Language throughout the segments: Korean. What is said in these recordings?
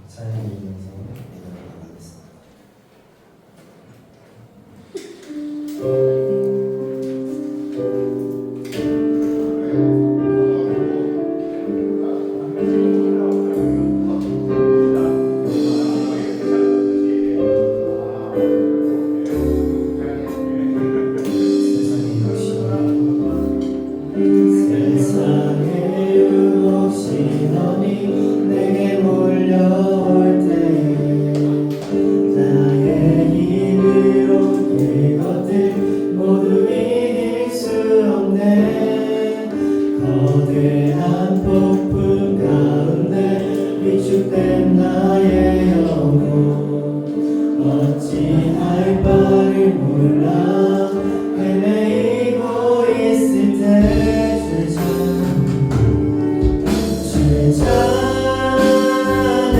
찬양의 인성 내려가겠습니다. 거대한 폭풍 가운데 위축된 나의 영혼 어찌할 바를 몰라 헤매이고 있을 때 주 찬양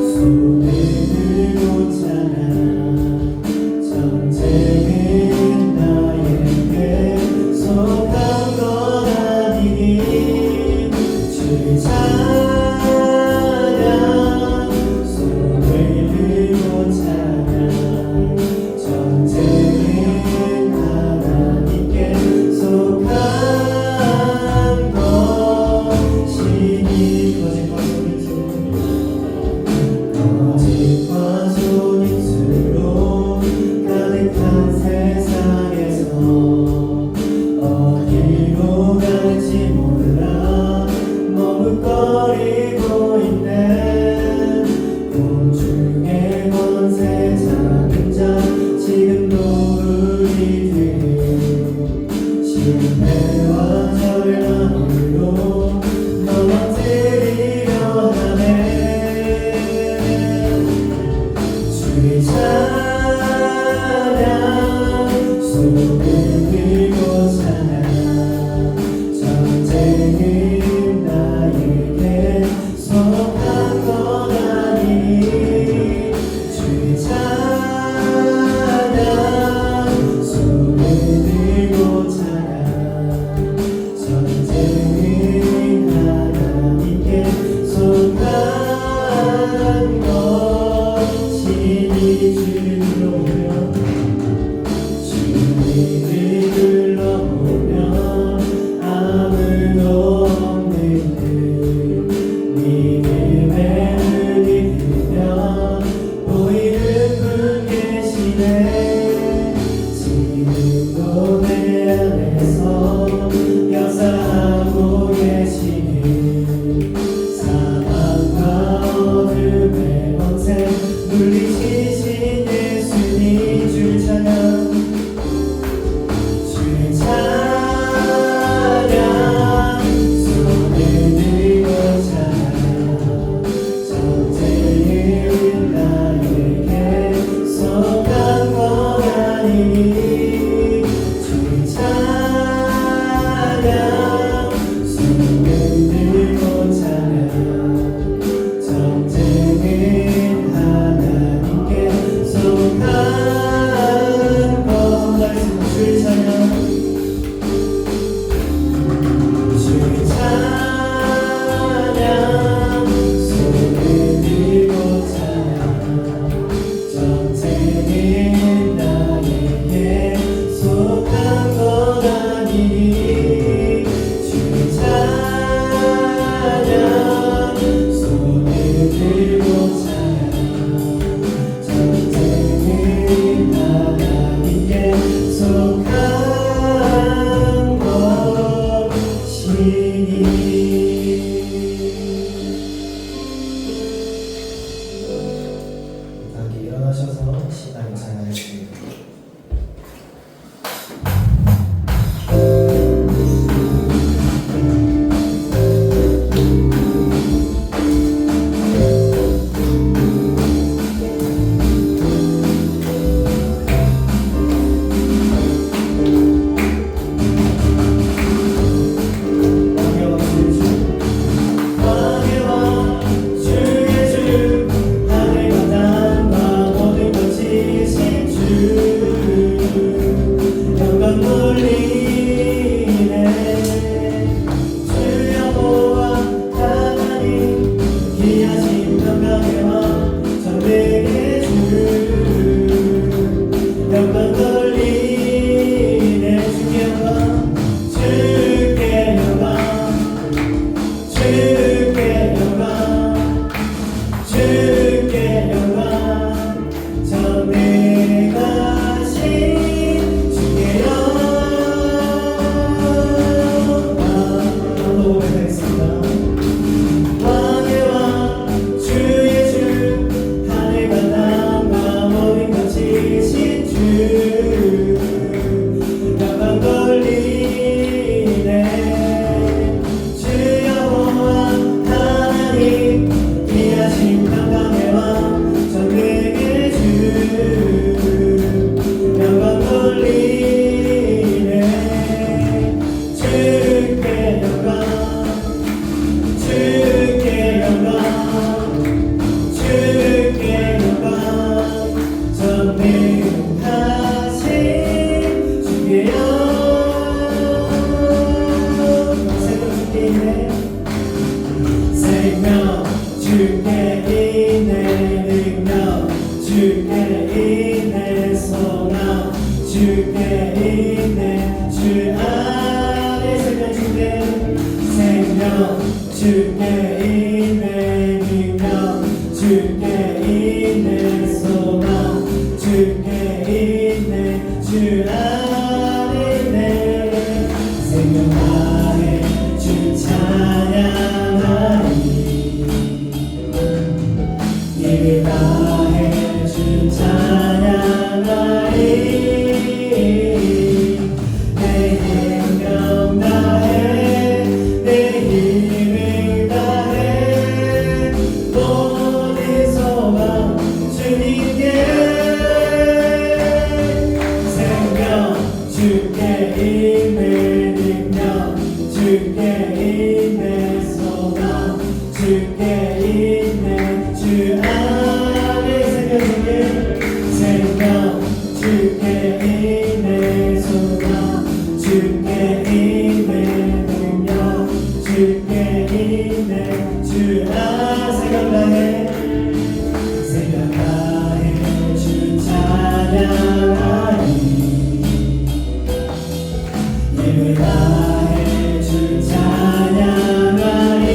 손을 들고 찬양 전쟁은 나에게 속한 것 아니니 주 찬양 손을 들고 찬양 전쟁은 하나님께 속한 것이니 거짓과 속임수로 가득한 세상에서 어디로 갈지 몰라 머뭇거리고 있네 공중의 권세 잡은 자 지금도 우리들 실패와 절망으로 넘어뜨리려 하네 주의 찬양 손을 들고 찬양 전쟁은 나에게 속한 것 아니니 주의 찬양 손을 들고 찬양 전쟁은 하나님께 속한 것이니 주님을 둘러보면 아무도 없는 듯 믿음의 눈이 뜨면 보이는 분 계시네 지금도 내 안에서 역사하고 계시니 사망과 어둠의 권세 물리치신 예수님 주 찬양 주 찬양 손을 들고 찬양 전쟁은 나에게 속한 것 아니니 주 찬양 손을 들고 찬양 전쟁은 하나님께 속한 것 주 찬양 주 찬양 손을 들고 찬양 전쟁은 나에게 속한 것 아니니 주 찬양 손을 들고 찬양 전쟁은 하나님께 속한 것이니 다시 일어나셔서 신앙의 찬양을 드립니다. 주의 주 하늘과 땅과 모든 것 지으신 주 평강의 왕 전능의 주 영광 돌리네 주께 영광 주께 영광 주께 영광 주께 영광 전능하신 주께 영광 고백하겠습니다. 왕의 왕 주의 주 하늘과 땅과 모든 것 지으신 주 영광 돌리네 주 여호와 하나님 귀하신 평강의 왕 전능의 주 영광 돌리네 주께 영광 주께 영광 주께 영광 전능하신 주께 영광 생명 주께 있네 생명 주께 있네 능력 주께 있네 소망 주께 있네 주 안에 생명 주께 생명 주께 있네 능력 주께 있네 소망 주께 있네 주 안에 있네 생명 나의 주 찬양하리 예배 다해 주 찬양하리 내 생명 다해 내 힘을 다해 모든 소망 주님께 생명 주께 있네 능력 주께 있네 소망 주께 있네 주 안에 생명 주께 있네 소망 주께 있네 능력 주께 있네 주 생각나해 생각나해 주 찬양하리 예배 다해 주 찬양하리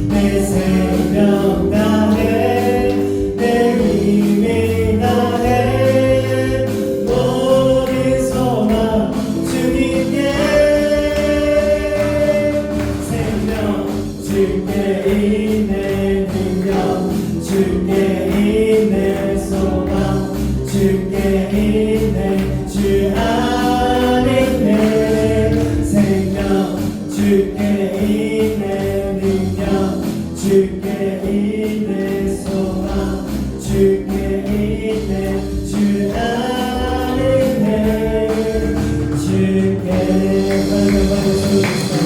내 생명 다해 내 힘을 다해 모든 소망 주님께 생명 주께 있네 능력 주께 있네 소망 주께 있네 주 안에 있네 생명 주께 있네 능력 주께 있네 소망 주께 있네 주 안에 있네 주께 받으시옵소서.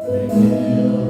내게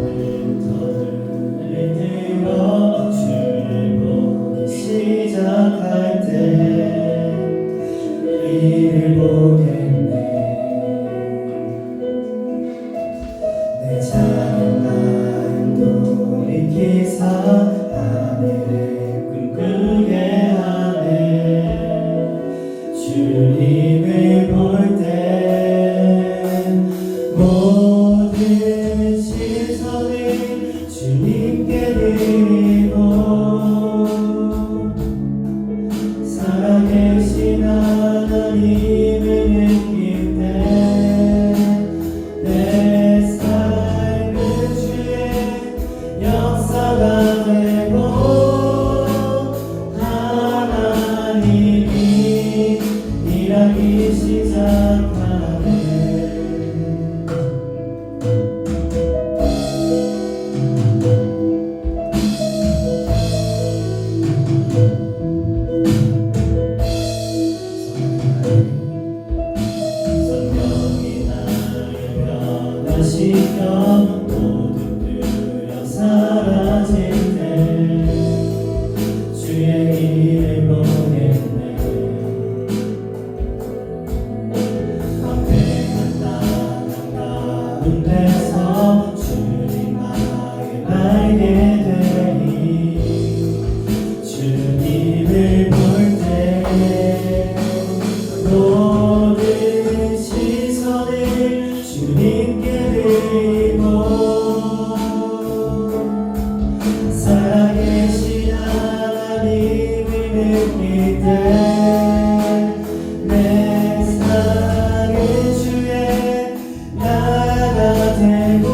내 사랑은 주의 나가 되고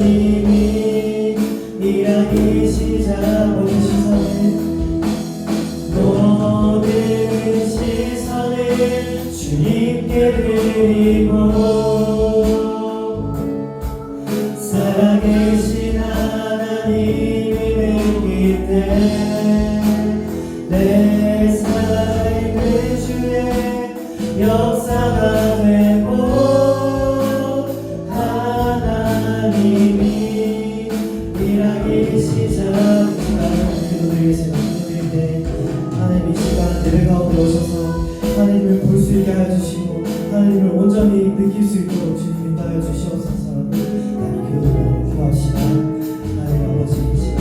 하나님이 일하기 시작하는 모든 시선을 주님께 드리고 살아계신 하나님이 느낄 때 내 삶의 주의 역사가 되고 하나님이 일하기 시작합니다. 기도드리겠습니다. 기도드릴 때 하나님 이 시간 예배 가운데 오셔서 하나님을 볼 수 있게 하여 주시고 하나님을 온전히 느낄 수 있도록 주님 인도하여 주시옵소서. 하나님 기도합시다. 하나님 아버지 이 시간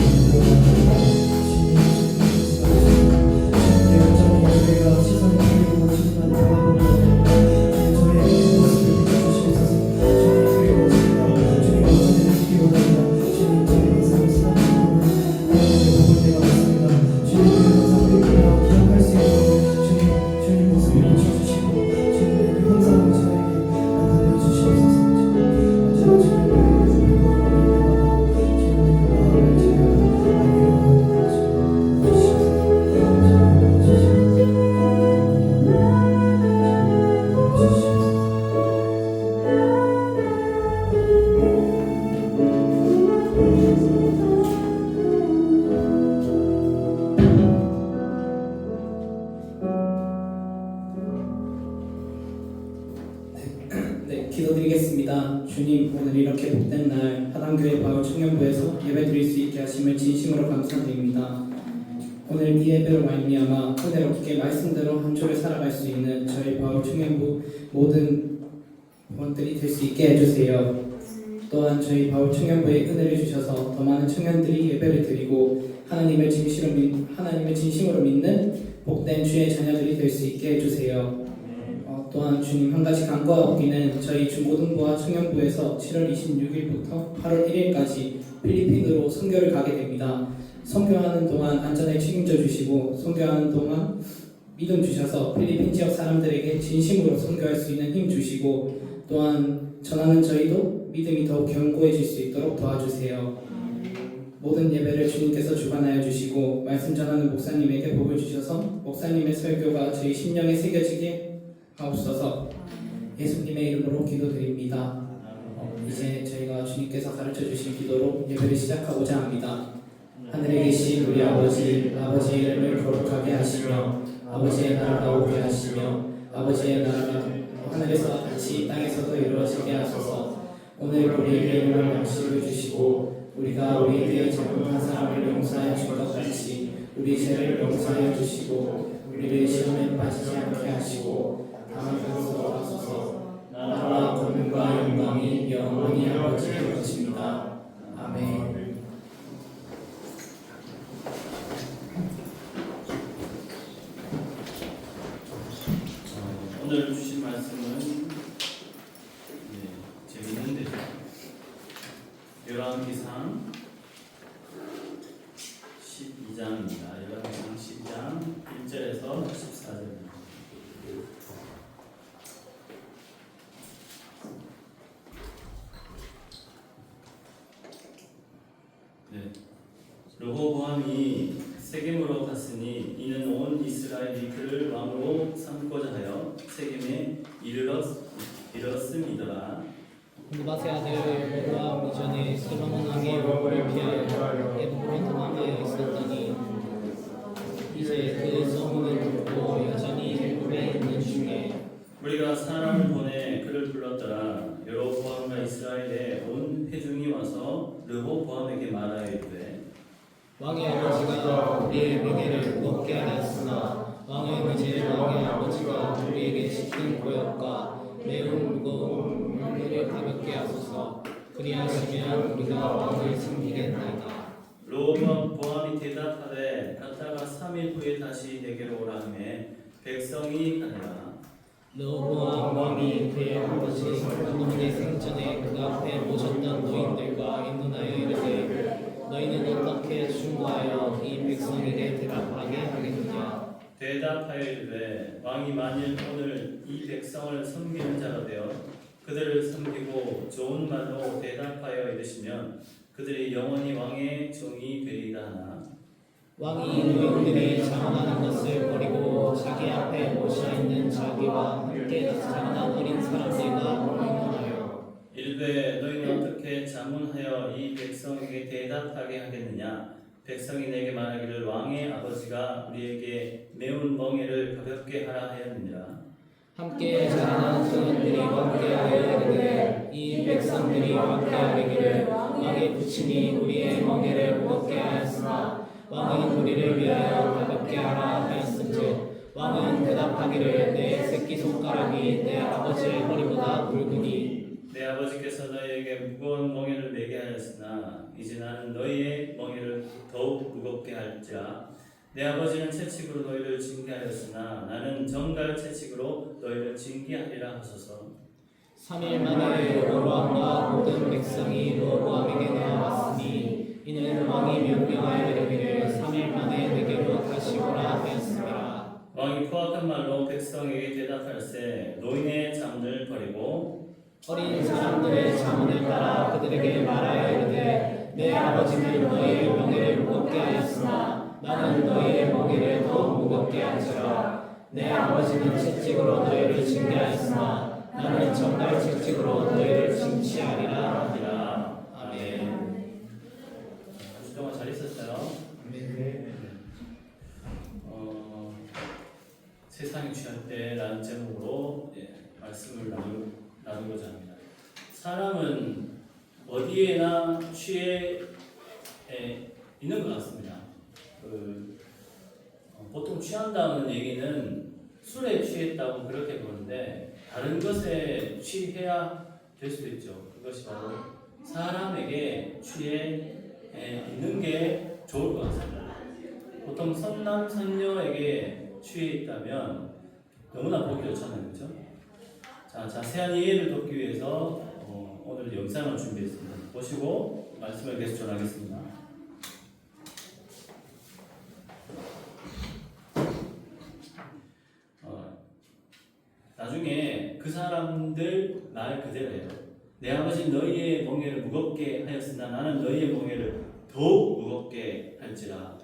주님의 온전히 저희가 시선을 돌리고 주님만 바라보고 저희의 모습을 비춰주시옵소서. 주님 그리고 저희가 주님 온전히 느끼기 원합니다. 주님 저희 인생을 사랑하는 하나님의 복을 때가 왔습니다. 주님 그 영상을 읽으며 기억할 수 있도록 주님 모습을 비춰주시고 주님의 그 형상을 저에게 나타내 주시옵소서. 언제나 주님의 네, 기도드리겠습니다. 주님, 오늘 이렇게 복된 날 하단교회 바울 청년부에서 예배드릴 수 있게 하심을 진심으로 감사드립니다. 오늘 이 예배로 말미암아 은혜롭게 말씀대로 한 주를 살아갈 수 있는 저희 바울 청년부 모든 분들이 될 수 있게 해주세요. 또한 저희 바울 청년부에 은혜를 주셔서 더 많은 청년들이 예배를 드리고 하나님을 진심으로 믿는 복된 주의 자녀들이 될 수 있게 해주세요. 또한 주님 한 가지 간과하기는 저희 중고등부와 청년부에서 7월 26일부터 8월 1일까지 필리핀으로 선교를 가게 됩니다. 선교하는 동안 안전에 책임져 주시고 선교하는 동안 믿음 주셔서 필리핀 지역 사람들에게 진심으로 선교할 수 있는 힘 주시고 또한 전하는 저희도 믿음이 더욱 견고해질 수 있도록 도와주세요. 모든 예배를 주님께서 주관하여 주시고 말씀 전하는 목사님에게 복을 주셔서 목사님의 설교가 저희 심령에 새겨지게 하옵소서. 예수님의 이름으로 기도드립니다. 이제 저희가 주님께서 가르쳐 주신 기도로 예배를 시작하고자 합니다. 하늘에 계신 우리 아버지, 아버지의 이름을 거룩하게 하시며 아버지의 나라가 오게 하시며 아버지의 나라가 하늘에서 같이 땅에서도 이루어지게 하소서. 오늘 우리에게 일용할 양식을 주시고 우리가 우리에게 잘못한 사람을 용서하여 준 것 같이 우리 죄를 용서하여 주시고 우리를 시험에 빠지지 않게 하시고 다만 그것으로 하소서. 나라와 권능과 영광이 영원히 아버지의 것입니다. 아멘. 오늘 주신 말씀은 재밌는데요. 열왕기상 12장입니다. 열왕기상 12장 1절에서 14절입니다. 르호보암이 세겜으로 갔으니 이는 온 이스라엘이 그를 왕으로 삼고자 하여 세겜에 이르렀음이더라. 느밧의 아들 여로보암 이전에 솔로몬 왕의 얼굴을 피하여 애굽으로 도망하여 있었더니 이제 그 소문을 듣고 여전히 애굽에 있는 중에 우리가 사람을 보내 그를 불렀더라. 여로보암과 이스라엘의 온 회중이 와서 르호보암에게 말하여 이르되 왕의 아버지가 우리의 명예를 무겁게 하였으나 왕의 의지에 왕의 아버지가 우리에게 시킨 고역과 매우 무거운 물을 가볍게 하소서. 그리하시면 우리가 왕을 섬기겠나이다. 르호보암이 대답하되 갔다가 3일 후에 다시 내게로 오라 하매 백성이 가니라. 르호보암 왕이 그의 아버지 솔로몬의 생전에 그 앞에 모셨던 노인들과 의논하여 이르되 너희는 어떻게 충고하여 이 백성에게 대답하게 하겠느냐? 대답하여 이르되 왕이 만일 오늘 이 백성을 섬기는 자가 되어 그들을 섬기고 좋은 말로 대답하여 이르시면 그들이 영원히 왕의 종이 되리이다 하나 왕이 노인들이 자원하는 것을 버리고 자기 앞에 모셔있는 자기와 함께 자원한 어린 사람들과 공론하여 이르되 너희는 어떻게 자문하여 이 백성에게 대답하게 하겠느냐? 백성이 내게 말하기를 왕의 아버지가 우리에게 매운 멍에를 가볍게 하라 하였느니라. 함께 자라난 소년들이 왕께하여 이르되 이 백성들이 왕께하기를 왕의 부친이 우리의 멍에를 무겁게 하였으나 왕은 우리를 위하여 가볍게 하라 하였은즉 왕은 대답하기를 내 새끼손가락이 내 아버지의 허리보다 굵으니 내 아버지께서 너희에게 무거운 멍에를 매게 하였으나 이제 나는 너희의 멍에를 더욱 무겁게 할지라. 내 아버지는 채찍으로 너희를 징계하였으나 나는 정갈 채찍으로 너희를 징계하리라 하소서. 3일 만에 여로보암과 모든 백성이 르호보암에게 나아왔으니 이는 왕이 명령하여 이르기를 3일 만에 내게로 다시 오라 하였습니다. 왕이 포악한 말로 백성에게 대답할세 노인의 잠을 버리고 어린 사람들의 자문을 따라 그들에게 말하여 이르되 내 아버지는 너희의 멍에를 무겁게 하였으나 나는 너희의 멍에를 더욱 무겁게 할지라. 내 아버지는 채찍으로 너희를 징계하였으나 나는 정갈 채찍으로 너희를 징치하리라 하니라. 아멘. 한 주 동안 잘 있었어요? 세상이 취할 때라는 제목으로 말씀을 나누고자 합니다. 사람은 어디에나 취해 있는 것 같습니다. 보통 취한다는 얘기는 술에 취했다고 그렇게 보는데 다른 것에 취해야 될 수도 있죠. 그것이 바로 사람에게 취해 있는 게 좋을 것 같습니다. 보통 선남 선녀에게 취해 있다면 너무나 보기 좋잖아요, 그렇죠? 자, 자세한 이해를 돕기 위해서 오늘 영상을 준비했습니다. 보시고 말씀을 계속 전하겠습니다. 나중에 그 사람들 말 그대로예요. 내 아버지는 너희의 멍에를 무겁게 하였으나 나는 너희의 멍에를 더욱 무겁게 할지라.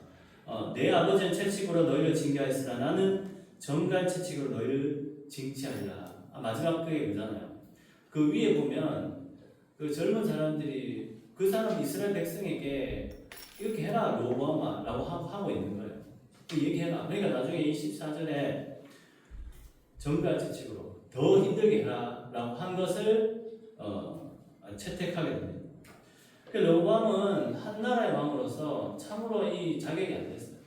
내 아버지는 채찍으로 너희를 징계하였으나 나는 정갈 채찍으로 너희를 징치하리라. 마지막 그게 그잖아요. 그 위에 보면 그 젊은 사람들이 그 사람 이스라엘 백성에게 이렇게 해라 르호보암아라고 하고 있는 거예요. 얘기해라. 그러니까 나중에 24절에 정갈 채찍으로 더 힘들게 해라라고 한 것을 채택하게 됩니다. 르호보암은 한 나라의 왕으로서 참으로 이 자격이 안 됐어요.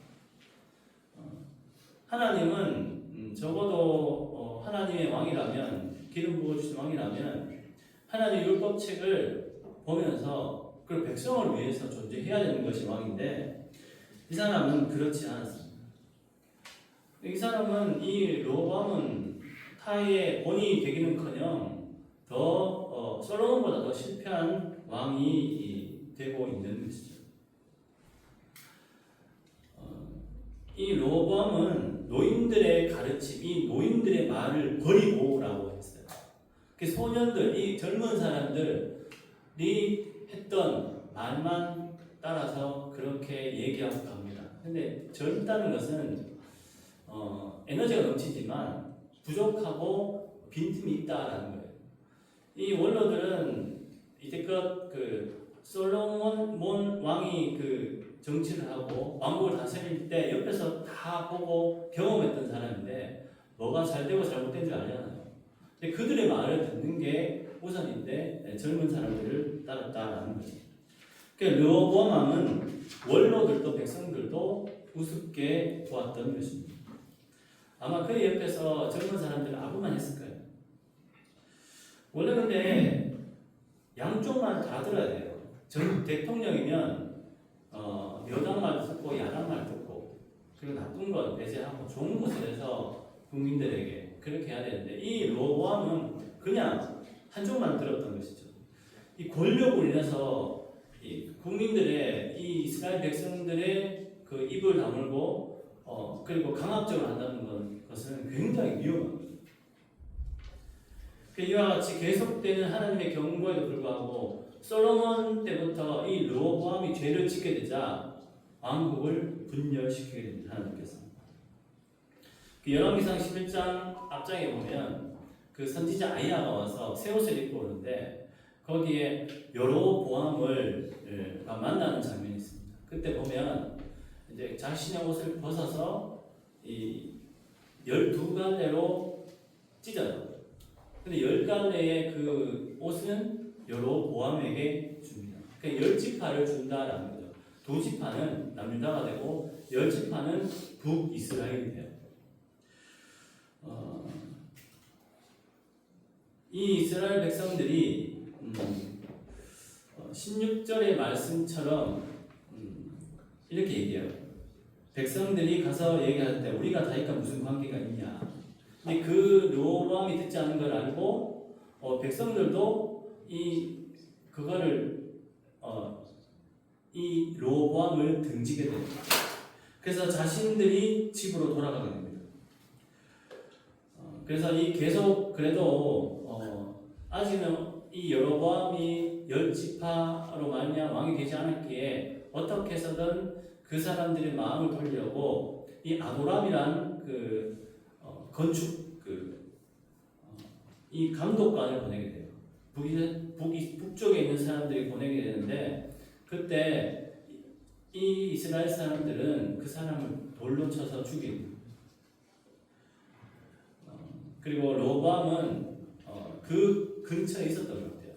하나님은 적어도 하나님의 왕이라면 기름 부어주신 왕이라면 하나님의 율법책을 보면서 그 백성을 위해서 존재해야 되는 것이 왕인데 이 사람은 그렇지 않았습니다. 이 사람은 이 르호보암은 타의 본이 되기는커녕 더 솔로몬보다 더 실패한 왕이 되고 있는 것이죠. 이 르호보암은 노인들의 가르침, 이 노인들의 말을 버리고라고 했어요. 그 소년들, 이 젊은 사람들이 했던 말만 따라서 그렇게 얘기하고 갑니다. 근데 젊다는 것은 에너지가 넘치지만 부족하고 빈틈이 있다라는 거예요. 이 원로들은 이제껏 그 솔로몬 왕이 그 정치를 하고 왕국을 다스릴 때 옆에서 다 보고 경험했던 사람인데 뭐가 잘 되고 잘못된 줄 알잖아요. 근데 그들의 말을 듣는 게 우선인데 젊은 사람들을 따랐다라는 거죠. 그러니까 르호보암 왕은 원로들도 백성들도 우습게 보았던 것입니다. 아마 그 옆에서 젊은 사람들은 아부만 했을 거예요. 원래 근데 양쪽 말 다 들어야 돼요. 대통령이면 여당 말 듣고 야당 말 듣고 그리고 나쁜 건 배제하고 좋은 것을 해서 국민들에게 그렇게 해야 되는데 이 르호보암은 그냥 한쪽만 들었던 것이죠. 이 권력으로 인해서 이 국민들의 이 이스라엘 백성들의 그 입을 다물고 그리고 강압적으로 한다는 것은 굉장히 위험합니다. 이와 같이 계속되는 하나님의 경고에도 불구하고 솔로몬 때부터 이 르호보암이 죄를 짓게 되자 왕국을 분열시키게 됩니다. 하나님께서. 열왕기상 11장 앞장에 보면 그 선지자 아이야가 와서 새 옷을 입고 오는데 거기에 여로보암을 만나는 장면이 있습니다. 그때 보면 이제 자신의 옷을 벗어서 이 12갈래로 찢어요. 근데 10갈래의 그 옷은 여로보암에게 줍니다. 그러니까 10지파를 준다라는 거죠. 2지파는 남유다가 되고 10지파는 북이스라엘이 돼요. 이 이스라엘 백성들이 16절의 말씀처럼 이렇게 얘기해요. 백성들이 가서 얘기할 때 우리가 다윗과 무슨 관계가 있냐. 근데 그 르호보암이 듣지 않은 걸 알고 백성들도 이 르호보암을 등지게 됩니다. 그래서 자신들이 집으로 돌아가게 됩니다. 그래서 그래도 아직은 이 여로보암이 10지파로 말미암아 왕이 되지 않았기에 어떻게 해서든 그 사람들의 마음을 돌리려고 이 아도람이란 이 감독관을 보내게 돼요. 북쪽에 있는 사람들이 보내게 되는데 그때 이 이스라엘 사람들은 그 사람을 돌로 쳐서 죽입니다. 그리고 르호보암은 그 근처에 있었던 것 같아요.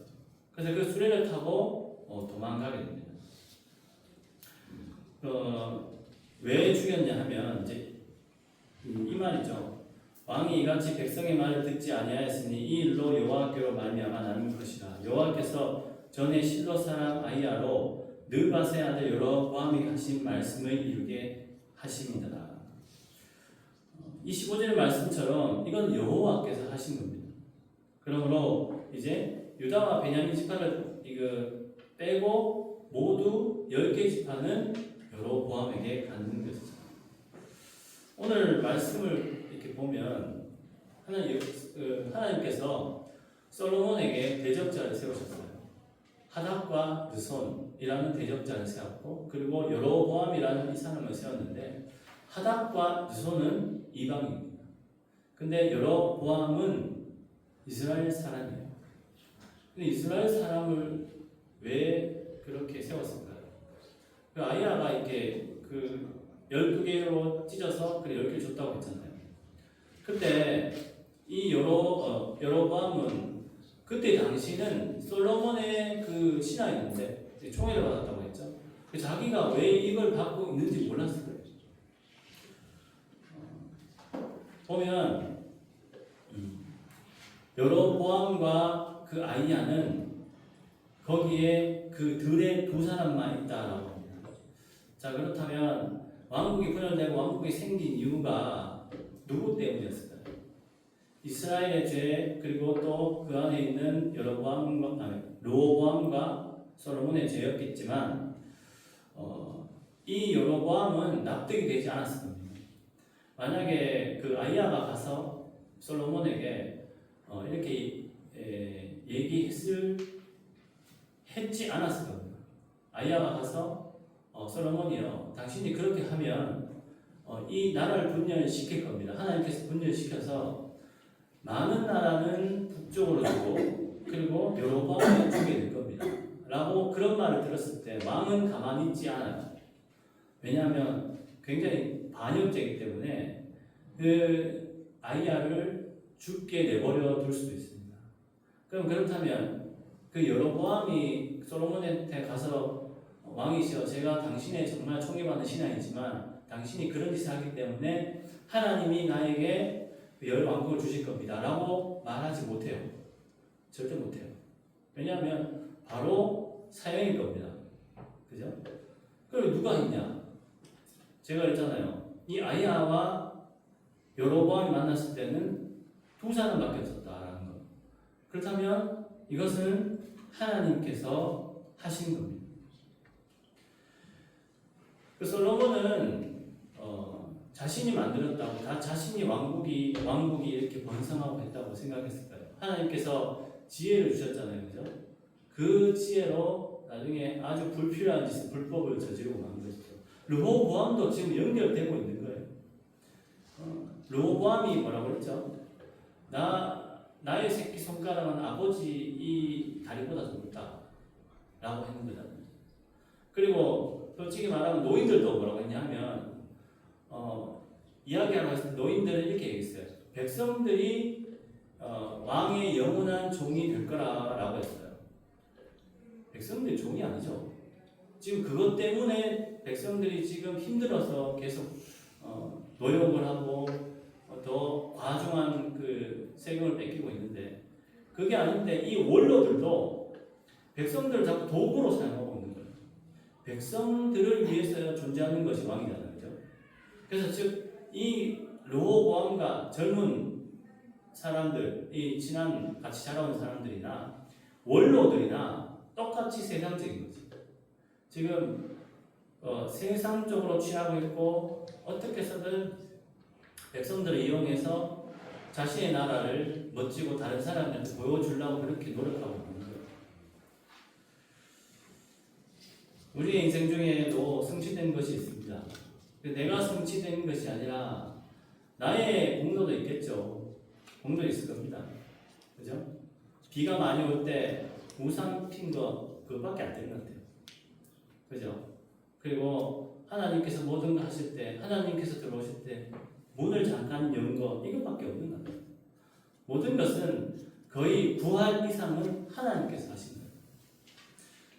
그래서 그 수레를 타고 도망가게 됩니다. 왜 죽였냐 하면 이제 이 말이죠. 왕이 이같이 백성의 말을 듣지 아니하였으니 이 일로 여호와께로 말미암아 나는 것이라. 여호와께서 전에 실로 사람 아이야로 느밧의 아들 여로보암이 하신 말씀을 이루게 하심이더라. 이 15절 말씀처럼 이건 여호와께서 하신 겁니다. 그러므로 이제 유다와 베냐민 지파를 빼고 모두 10개 지파는 여로보암에게 갖는 것이죠. 오늘 말씀을 이렇게 보면 하나님께서 솔로몬에게 대적자를 세우셨어요. 하닥과 르손이라는 대적자를 세웠고 그리고 여로보암이라는 이 사람을 세웠는데 하닥과 르손은 이방인입니다. 근데 여로보암은 이스라엘 사람이에요. 근데 이스라엘 사람을 왜 그렇게 세웠을까요? 그 아이야가 이렇게 12개로 찢어서 10개를 줬다고 했잖아요. 그때 이 여로보암은 그때 당시는 솔로몬의 그 신하였는데 총애를 받았다고 했죠. 자기가 왜 이걸 받고 있는지 몰랐을 거예요. 보면 여로보암과 그 아이야는 거기에 그 들에 두 사람만 있다라고 합니다. 자, 그렇다면 왕국이 분열되고 왕국이 생긴 이유가 누구 때문이었을까요? 이스라엘의 죄 그리고 또 그 안에 있는 르호보암과 솔로몬의 죄였겠지만 이 여로보암은 납득이 되지 않았을 겁니다. 만약에 그 아이야가 가서 솔로몬에게 이렇게 했지 않았을 겁니다. 아이야가 가서 솔로몬이요, 당신이 그렇게 하면 이 나라를 분열시킬 겁니다. 하나님께서 분열시켜서 많은 나라는 북쪽으로 주고 그리고 여로보암을 주게 될 겁니다. 라고 그런 말을 들었을 때 왕은 가만히 있지 않아요. 왜냐하면 굉장히 반역죄이기 때문에 그 아이야를 죽게 내버려 둘 수도 있습니다. 그럼 그렇다면 그 여로보암이 솔로몬한테 가서 왕이시여, 제가 당신의 정말 총애받는 신하이지만 당신이 그런 짓을 하기 때문에 하나님이 나에게 열 왕국을 주실 겁니다 라고 말하지 못해요. 절대 못해요. 왜냐하면 바로 사형일 겁니다. 그죠? 그럼 누가 있냐? 제가 그랬잖아요. 이 아이야와 여로보암이 만났을 때는 두 사람밖에 없었다라는 거. 그렇다면 이것은 하나님께서 하신 겁니다. 그 솔로몬은 자신이 만들었다고, 다 자신이 왕국이 이렇게 번성하고 했다고 생각했을 거예요. 하나님께서 지혜를 주셨잖아요, 그죠? 그 지혜로 나중에 아주 불필요한 짓, 불법을 저지르고 만 것이죠. 르호보암도 지금 연결되고 있는 거예요. 르호보암이 뭐라고 그랬죠? 나의 새끼 손가락은 아버지 이 다리보다 좁다 라고 했는 거잖아요. 그리고 솔직히 말하면 노인들도 뭐라고 했냐면 이야기하고 있을 때 노인들은 이렇게 얘기했어요. 백성들이 왕의 영원한 종이 될 거라고 했어요. 백성들이 종이 아니죠. 지금 그것 때문에 백성들이 지금 힘들어서 계속 노역을 하고 더 과중한 그 세금을 뺏기고 있는데, 그게 아닌데 이 원로들도 백성들을 자꾸 도구로 사용하고 있는 거예요. 백성들을 위해서 존재하는 것이 왕이잖아요, 그죠? 그래서 즉 이 르호보암과 젊은 사람들, 이 지난 같이 자라온 사람들이나 원로들이나 똑같이 세상적인 거지. 지금 세상적으로 취하고 있고 어떻게 해서든 백성들을 이용해서 자신의 나라를 멋지고 다른 사람들한테 보여주려고 그렇게 노력하고 있는 거예요. 우리의 인생 중에도 성취된 것이 있습니다. 내가 성취된 것이 아니라 나의 공로도 있겠죠. 공도 있을 겁니다. 그죠? 비가 많이 올 때 우산 핀 거 그거밖에 안 되는 것 같아요. 그죠? 그리고 하나님께서 모든 거 하실 때, 하나님께서 들어오실 때 문을 잠깐 연 거 이것밖에 없는 것 같아요. 모든 것은 거의 구할 이상은 하나님께서 하신 거예요.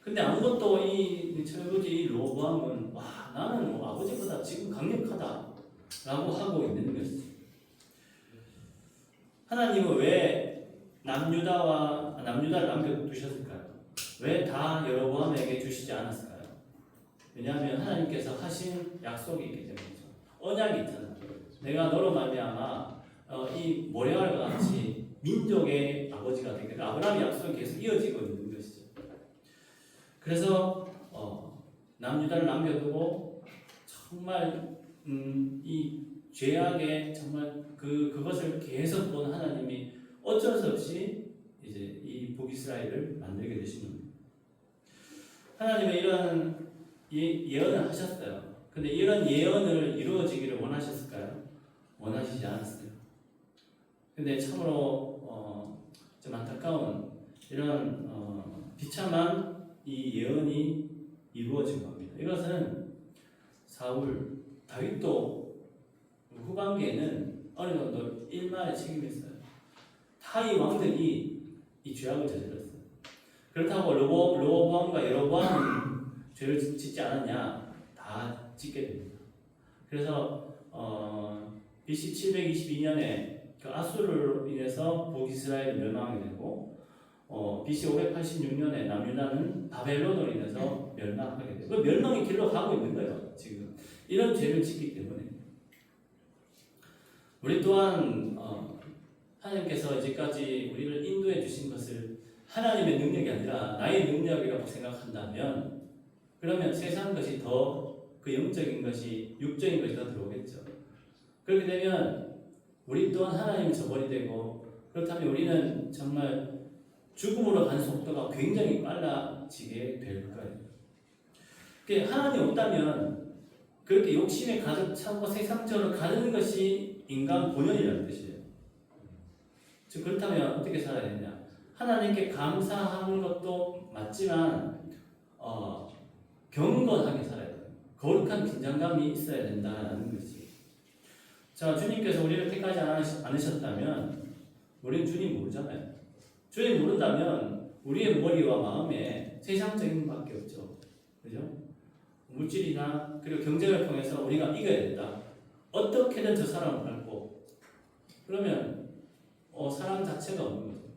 근데 아무것도 이 철부지 르호보암은 와 나는 뭐 아버지보다 지금 강력하다라고 하고 있는 것이죠. 하나님은 왜 남유다를 남겨두셨을까요? 왜 다 여로보암에게 주시지 않았을까요? 왜냐하면 하나님께서 하신 약속이 있기 때문이죠. 언약이 있잖아요. 내가 너로 말미암아 이 모레알과 같이 민족의 아버지가 되게, 아브라함의 약속이 계속 이어지고 있는 것이죠. 그래서 남유다를 남겨두고 정말 이 죄악에 정말 그것을 계속 본 하나님이 어쩔 수 없이 이제 이 북이스라엘을 만들게 되신 겁니다. 하나님은 이런 예언을 하셨어요. 근데 이런 예언을 이루어지기를 원하셨을까요? 원하시지 않았어요. 근데 참으로 좀 안타까운 이런 비참한 이 예언이 이루어진 겁니다. 이것은 사울, 다윗도 후반기에는 어느 정도 일말의 책임이 있어요. 다 이 왕들이 이 죄악을 저질렀어요. 그렇다고 르호보암과 여로보암은 죄를 짓지 않았냐? 다 짓게 됩니다. 그래서 BC 722년에 그 아수르로 인해서 북이스라엘이 멸망하게 되고 BC 586년에 남유다는 바벨론으로 인해서 멸망하게 되고, 그 멸망의 길로 가고 있는 거예요. 지금 이런 죄를 짓기 때문에 우리 또한 하나님께서 이제까지 우리를 인도해 주신 것을 하나님의 능력이 아니라 나의 능력이라고 생각한다면, 그러면 세상 것이 더 그 영적인 것이, 육적인 것이 더 들어오겠죠. 그렇게 되면 우리 또한 하나님이 저버리 되고, 그렇다면 우리는 정말 죽음으로 가는 속도가 굉장히 빨라지게 될 거예요. 하나님 없다면 그렇게 욕심에 가득 차고 세상적으로 가는 것이 인간 본연이라는 뜻이에요. 즉 그렇다면 어떻게 살아야 되냐? 하나님께 감사하는 것도 맞지만 경건하게 살아야 돼요. 거룩한 긴장감이 있어야 된다는 것이. 자, 주님께서 우리를 택하지 않으셨다면 우리는 주님 모르잖아요. 주님 모른다면 우리의 머리와 마음에 세상적인 것밖에 없죠. 그죠? 물질이나 그리고 경제를 통해서 우리가 이겨야 된다. 어떻게든 저 사람을 밟고, 그러면 사랑 자체가 없는 거죠.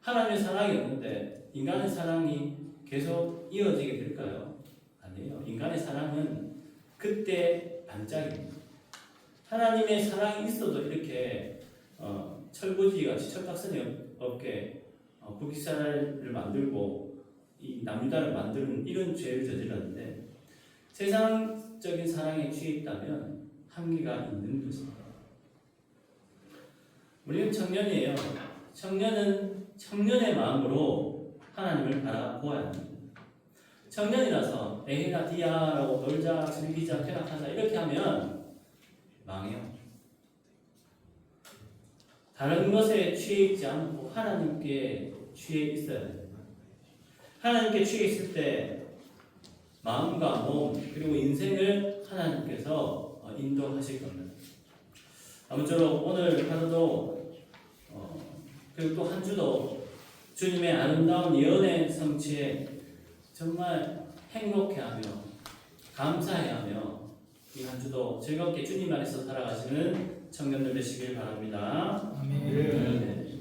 하나님의 사랑이 없는데 인간의 사랑이 계속 이어지게 될까요? 아니에요. 인간의 사랑은 그때 반짝입니다. 하나님의 사랑이 있어도 이렇게 철부지같이 철딱선이 없게 북이스라엘을 만들고 이 남유다를 만드는 이런 죄를 저질렀는데, 세상적 적인 사랑에 취해 있다면 한계가 있는 것입니다. 우리는 청년이에요. 청년은 청년의 마음으로 하나님을 바라보아야 합니다. 청년이라서 에헤나 디아라고 놀자, 즐기자, 쾌락하자 이렇게 하면 망해요. 다른 것에 취해 있지 않고 하나님께 취해 있어야 됩니다. 하나님께 취해 있을 때 마음과 몸 그리고 인생을 하나님께서 인도하실 겁니다. 아무쪼록 오늘 하루도 그리고 또 한 주도 주님의 아름다운 예언의 성취에 정말 행복해하며 감사해하며 이 한 주도 즐겁게 주님 안에서 살아가시는 청년들 되시길 바랍니다. 아멘. 네.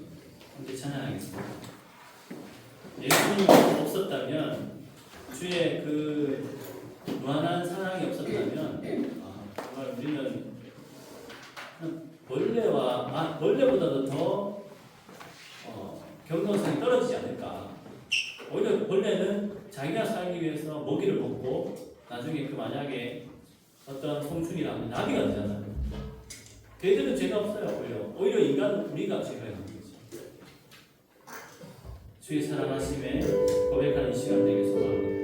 함께 찬양하겠습니다. 예수님이 없었다면 주의 그 무한한 사랑이 없었다면 정말 우리는 벌레보다도 더 경동성이 떨어지지 않을까. 오히려 벌레는 자기가 살기 위해서 먹이를 먹고 나중에 그 만약에 어떤 송충이라면 나비가 되잖아요. 걔들은 죄가 없어요. 오히려 인간은 우리가 죄가 있는 거지. 주의 사랑하심에 고백하는 이 시간 되길 소망합니다.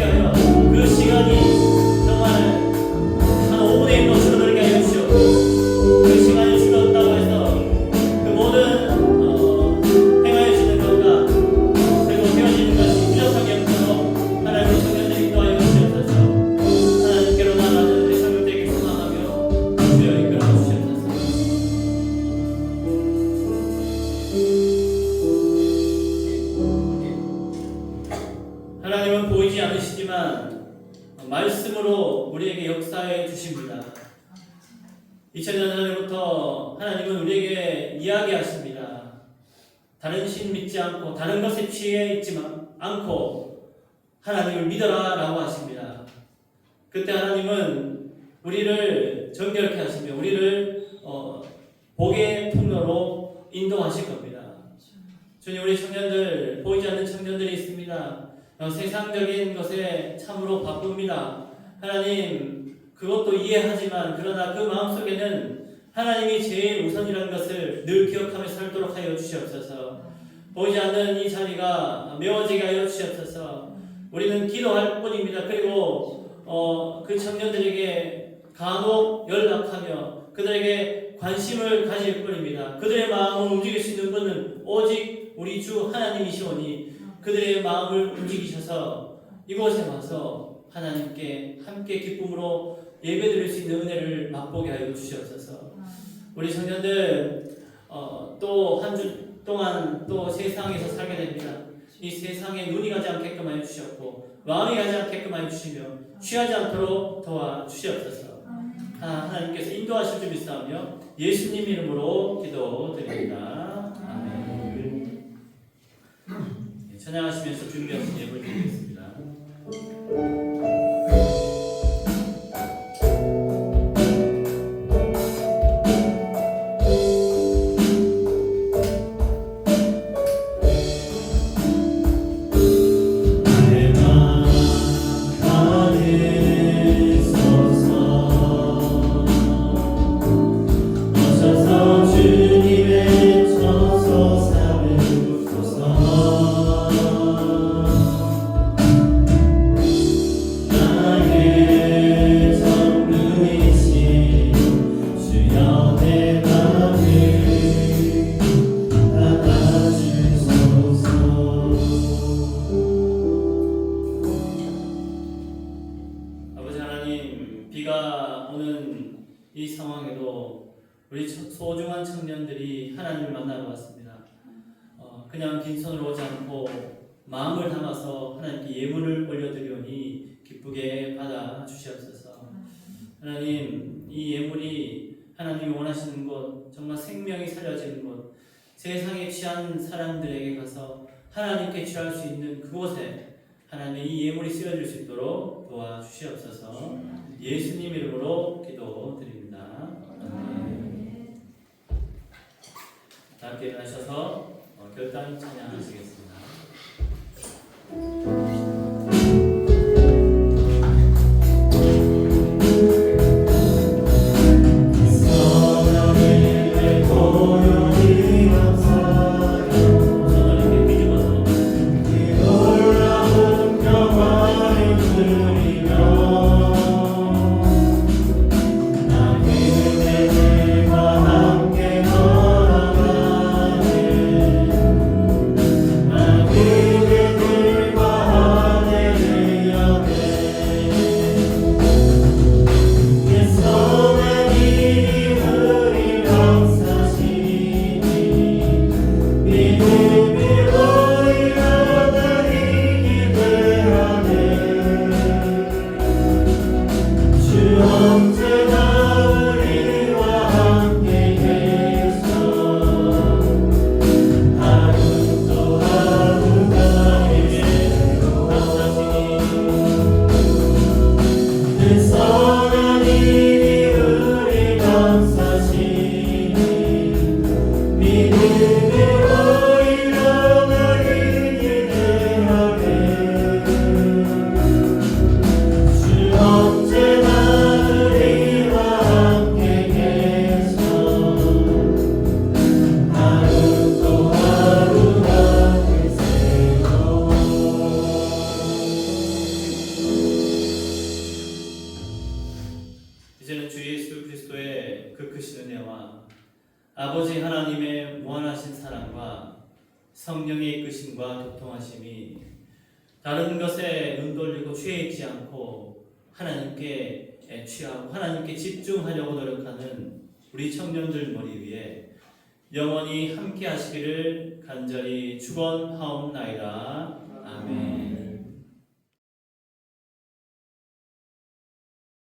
하여 그 시간이 정말 한 5분의 1로 줄어들게 하여 주시옵고 그 시간이 줄었다고 해서 그 모든 행하여지는 것과 그리고 되어지는 것이 부족하게 없도록 하나님의 청년들이 인도하여 주시옵소서. 하나님께로 나아가는 우리 성도들에게 소망하며 주여 이끌어 주시옵소서. 하나님은 보이지 않으시지만 말씀으로 우리에게 역사해 주십니다. 2000년 전부터 하나님은 우리에게 이야기하십니다. 다른 신 믿지 않고 다른 것에 취해 있지 않고 하나님을 믿어라 라고 하십니다. 그때 하나님은 우리를 정결케 하시며 우리를 복의 통로로 인도하실 겁니다. 주님, 우리 청년들, 보이지 않는 청년들이 있습니다. 세상적인 것에 참으로 바쁩니다. 하나님, 그것도 이해하지만 그러나 그 마음속에는 하나님이 제일 우선이라는 것을 늘 기억하며 살도록 하여 주시옵소서. 보이지 않는 이 자리가 메워지게 하여 주시옵소서. 우리는 기도할 뿐입니다. 그리고 그 청년들에게 간혹 연락하며 그들에게 관심을 가질 뿐입니다. 그들의 마음을 움직일 수 있는 분은 오직 우리 주 하나님이시오니 그들의 마음을 움직이셔서 이곳에 와서 하나님께 함께 기쁨으로 예배드릴 수 있는 은혜를 맛보게 하여 주시옵소서. 우리 청년들 또 한 주 동안 또 세상에서 살게 됩니다. 이 세상에 눈이 가지 않게끔 하여 주시옵고 마음이 가지 않게끔 하여 주시며 취하지 않도록 도와주시옵소서. 하나님께서 인도하실 줄 믿사오며 예수님 이름으로 기도드립니다. 아멘. 찬양하시면서 준비하신 예물 드리겠습니다. 비가 오는 이 상황에도 우리 소중한 청년들이 하나님을 만나러 왔습니다. 그냥 빈손으로 오지 않고 마음을 담아서 하나님께 예물을 올려드리오니 기쁘게 받아 주시옵소서. 하나님, 이 예물이 하나님이 원하시는 곳, 정말 생명이 살려지는 곳, 세상에 취한 사람들에게 가서 하나님께 취할 수 있는 그곳에 하나님 이 예물이 쓰여질 수 있도록 도와주시옵소서. 예수님 이름으로 기도드립니다. 아멘. 다 함께 일어나셔서 결단 찬양하시겠습니다. 함께 걸어가네 무한하신 사랑과 성령의 이끄심과 교통하심이 다른 것에 눈 돌리고 취해 있지 않고 하나님께 취하고 하나님께 집중하려고 노력하는 우리 청년들 머리 위에 영원히 함께 하시기를 간절히 축원하옵나이다. 아멘.